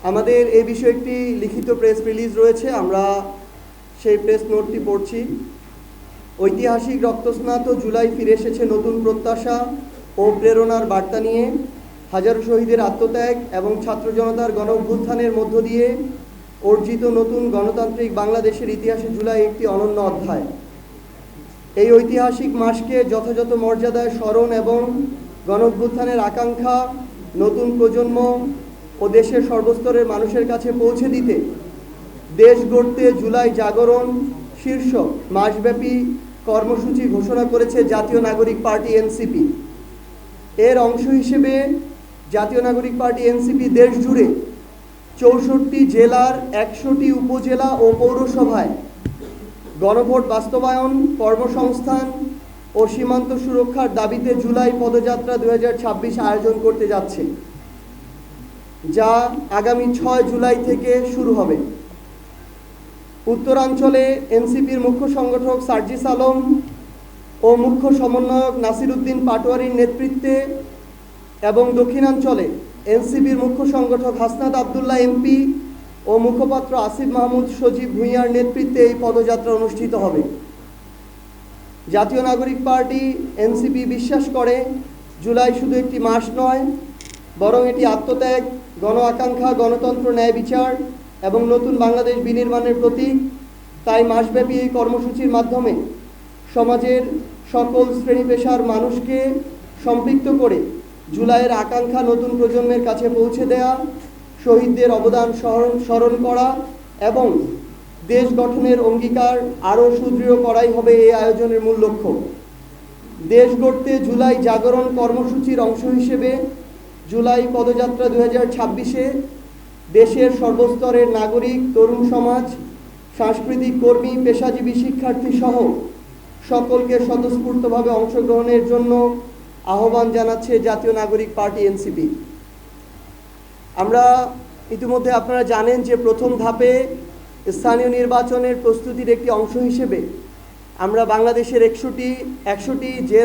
আমাদের এই বিষয়ে একটি লিখিত প্রেস রিলিজ রয়েছে, আমরা সেই প্রেস নোটটি পড়ছি। ঐতিহাসিক রক্তস্নাত জুলাই ফিরে এসেছে নতুন প্রত্যাশা ও প্রেরণার বার্তা নিয়ে। হাজারো শহীদের আত্মত্যাগ এবং ছাত্র জনতার গণ অভ্যুত্থানের মধ্য দিয়ে অর্জিত নতুন গণতান্ত্রিক বাংলাদেশের ইতিহাসে জুলাই একটি অনন্য অধ্যায়। এই ঐতিহাসিক মাসকে যথাযথ মর্যাদায় স্মরণ এবং গণ অভ্যুত্থানের আকাঙ্ক্ষা নতুন প্রজন্ম ও দেশের সর্বস্তরের মানুষের কাছে পৌঁছে দিতে দেশ গড়তে জুলাই জাগরণ শীর্ষক মাসব্যাপী কর্মসূচি ঘোষণা করেছে জাতীয় নাগরিক পার্টি এনসিপি। এর অংশ হিসেবে জাতীয় নাগরিক পার্টি এনসিপি দেশ জুড়ে ৬৪ জেলার ১০০টি উপজেলা ও পৌরসভায় গণভোট বাস্তবায়ন, কর্মসংস্থান ও সীমান্ত সুরক্ষার দাবিতে জুলাই পদযাত্রা ২০২৬ আয়োজন করতে যাচ্ছে, যা আগামী ৬ জুলাই থেকে শুরু হবে। উত্তরাঞ্চলে এনসিপির মুখ্য সংগঠক সার্জিস আলম ও মুখ্য সমন্বয়ক নাসির উদ্দিন পাটোয়ারির নেতৃত্বে এবং দক্ষিণাঞ্চলে এনসিপির মুখ্য সংগঠক হাসনাত আবদুল্লাহ এমপি ও মুখপাত্র আসিফ মাহমুদ সজীব ভূঁইয়ার নেতৃত্বে এই পদযাত্রা অনুষ্ঠিত হবে। জাতীয় নাগরিক পার্টি এনসিপি বিশ্বাস করে জুলাই শুধু একটি মাস নয়, বরং এটি আত্মত্যাগ, গণ আকাঙ্ক্ষা, গণতন্ত্র, ন্যায় বিচার এবং নতুন বাংলাদেশ বিনির্মাণের প্রতীক। তাই মাসব্যাপী এই কর্মসূচির মাধ্যমে সমাজের সকল শ্রেণী পেশার মানুষকে সম্পৃক্ত করে জুলাইয়ের আকাঙ্ক্ষা নতুন প্রজন্মের কাছে পৌঁছে দেয়া, শহীদদের অবদান স্মরণ করা এবং দেশ গঠনের অঙ্গীকার আরও সুদৃঢ় করাই হবে এই আয়োজনের মূল লক্ষ্য। দেশ গড়তে জুলাই জাগরণ কর্মসূচির অংশ হিসেবে জুলাই পদযাত্রা ২০২৬-এ দেশের সর্বস্তরের নাগরিক, তরুণ সমাজ, সাংস্কৃতিক কর্মী, পেশাজীবী, শিক্ষার্থী সহ সকলকে স্বতঃস্ফূর্তভাবে অংশগ্রহণের জন্য আহ্বান জানাচ্ছে জাতীয় নাগরিক পার্টি এনসিপি। আমরা ইতিমধ্যে আপনারা জানেন যে প্রথম ধাপে স্থানীয় নির্বাচনের প্রস্তুতির একটি অংশ হিসেবে আমরা বাংলাদেশের ১০০টি যে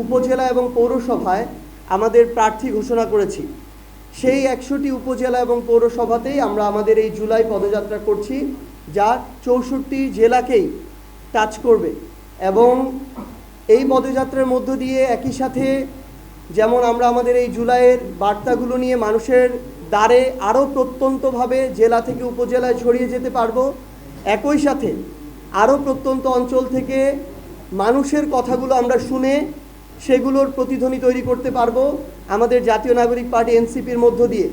উপজেলা এবং পৌরসভায় আমাদের প্রার্থী ঘোষণা করেছি। সেই ১০০টি উপজেলা এবং পৌরসভাতেই আমরা আমাদের এই জুলাই পদযাত্রা করছি, যা ৬৪ জেলাকেই টাচ করবে। এবং এই পদযাত্রার মধ্য দিয়ে একই সাথে যেমন আমরা আমাদের এই জুলাইয়ের বার্তাগুলো নিয়ে মানুষের দ্বারে আরও প্রত্যন্তভাবে জেলা থেকে উপজেলায় ছড়িয়ে যেতে পারবো, একই সাথে আরও প্রত্যন্ত অঞ্চল থেকে মানুষের কথাগুলো আমরা শুনে সেগুলোর প্রতিধ্বনি তৈরি করতে পারবো আমাদের জাতীয় নাগরিক পার্টি এনসিপির মধ্য দিয়ে।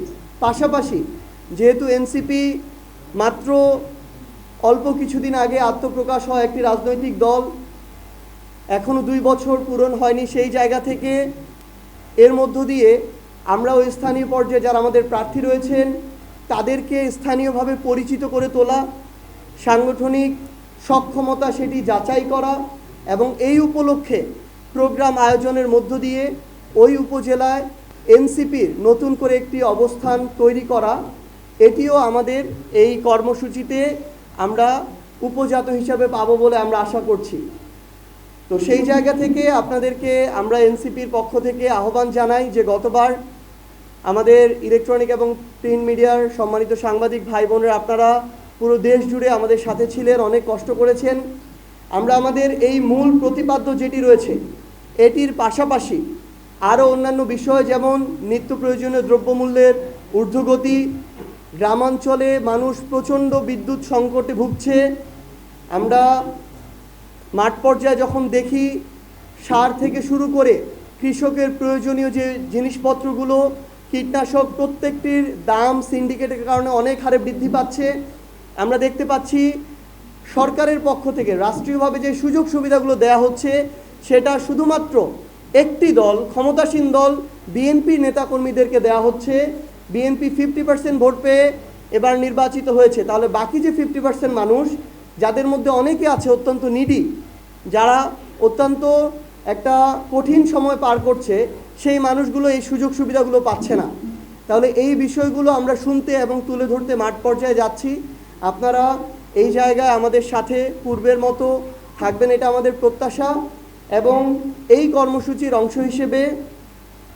পাশাপাশি যেহেতু এনসিপি মাত্র অল্প কিছুদিন আগে আত্মপ্রকাশ হয় একটি রাজনৈতিক দল, এখনও ২ বছর পূরণ হয়নি, সেই জায়গা থেকে এর মধ্য দিয়ে আমরা ওই স্থানীয় পর্যায়ে যারা আমাদের প্রার্থী রয়েছেন তাদেরকে স্থানীয়ভাবে পরিচিত করে তোলা, সাংগঠনিক সক্ষমতা সেটি যাচাই করা এবং এই উপলক্ষে প্রোগ্রাম আয়োজনের মধ্য দিয়ে ওই উপজেলায় এনসিপির নতুন করে একটি অবস্থান তৈরি করা, এটিও আমাদের এই কর্মসূচিতে আমরা উপজাত হিসাবে পাবো বলে আমরা আশা করছি। তো সেই জায়গা থেকে আপনাদেরকে আমরা এনসিপির পক্ষ থেকে আহ্বান জানাই যে গতবার আমাদের ইলেকট্রনিক এবং প্রিন্ট মিডিয়ার সম্মানিত সাংবাদিক ভাই বোনেরা আপনারা পুরো দেশ জুড়ে আমাদের সাথে ছিলেন, অনেক কষ্ট করেছেন। আমরা আমাদের এই মূল প্রতিপাদ্য যেটি রয়েছে এটির পাশাপাশি আরও অন্যান্য বিষয় যেমন নিত্য প্রয়োজনীয় দ্রব্যমূল্যের ঊর্ধ্বগতি, গ্রামাঞ্চলে মানুষ প্রচণ্ড বিদ্যুৎ সংকটে ভুগছে, আমরা মাঠ পর্যায়ে যখন দেখি সার থেকে শুরু করে কৃষকের প্রয়োজনীয় যে জিনিসপত্রগুলো, কীটনাশক, প্রত্যেকটির দাম সিন্ডিকেটের কারণে অনেক হারে বৃদ্ধি পাচ্ছে। আমরা দেখতে পাচ্ছি সরকারের পক্ষ থেকে রাষ্ট্রীয়ভাবে যে সুযোগ সুবিধাগুলো দেয়া হচ্ছে সেটা শুধুমাত্র একটি দল, ক্ষমতাসীন দল বিএনপির নেতাকর্মীদেরকে দেয়া হচ্ছে। বিএনপি 50% ভোট পেয়ে এবার নির্বাচিত হয়েছে, তাহলে বাকি যে 50% মানুষ যাদের মধ্যে অনেকে আছে অত্যন্ত নিডি, যারা অত্যন্ত একটা কঠিন সময় পার করছে, সেই মানুষগুলো এই সুযোগ সুবিধাগুলো পাচ্ছে না। তাহলে এই বিষয়গুলো আমরা শুনতে এবং তুলে ধরতে মাঠ পর্যায়ে যাচ্ছি। আপনারা এই জায়গায় আমাদের সাথে পূর্বের মতো থাকবেন, এটা আমাদের প্রত্যাশা। এবং এই কর্মসূচির অংশ হিসেবে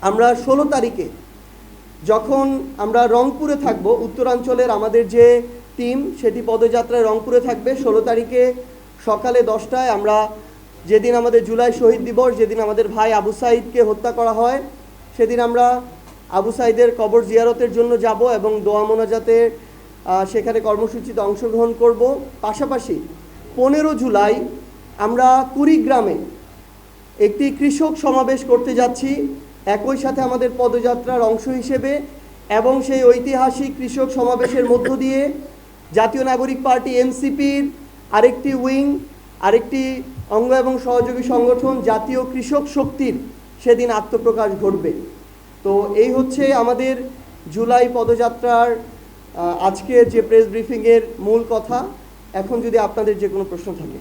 আমরা 16 তারিখে যখন আমরা রংপুরে থাকব, উত্তরাঞ্চলের আমাদের যে টিম সেটি পদযাত্রায় রংপুরে থাকবে 16 তারিখে সকালে 10টায়। আমরা যেদিন আমাদের জুলাই শহীদ দিবস, যেদিন আমাদের ভাই আবু সাঈদকে হত্যা করা হয়, সেদিন আমরা আবু সাঈদের কবর জিয়ারতের জন্য যাব এবং দোয়া মোনাজাতে সেখানে কর্মসূচিতে অংশগ্রহণ করব। পাশাপাশি 15 জুলাই আমরা কুড়িগ্রামে একটি কৃষক সমাবেশ করতে যাচ্ছি একই সাথে আমাদের পদযাত্রার অংশ হিসেবে, এবং সেই ঐতিহাসিক কৃষক সমাবেশের মধ্য দিয়ে জাতীয় নাগরিক পার্টি এনসিপির আরেকটি উইং, আরেকটি অঙ্গ এবং সহযোগী সংগঠন জাতীয় কৃষক শক্তির সেদিন আত্মপ্রকাশ ঘটবে। তো এই হচ্ছে আমাদের জুলাই পদযাত্রার আজকের যে প্রেস ব্রিফিংয়ের মূল কথা। এখন যদি আপনাদের যে কোনো প্রশ্ন থাকে।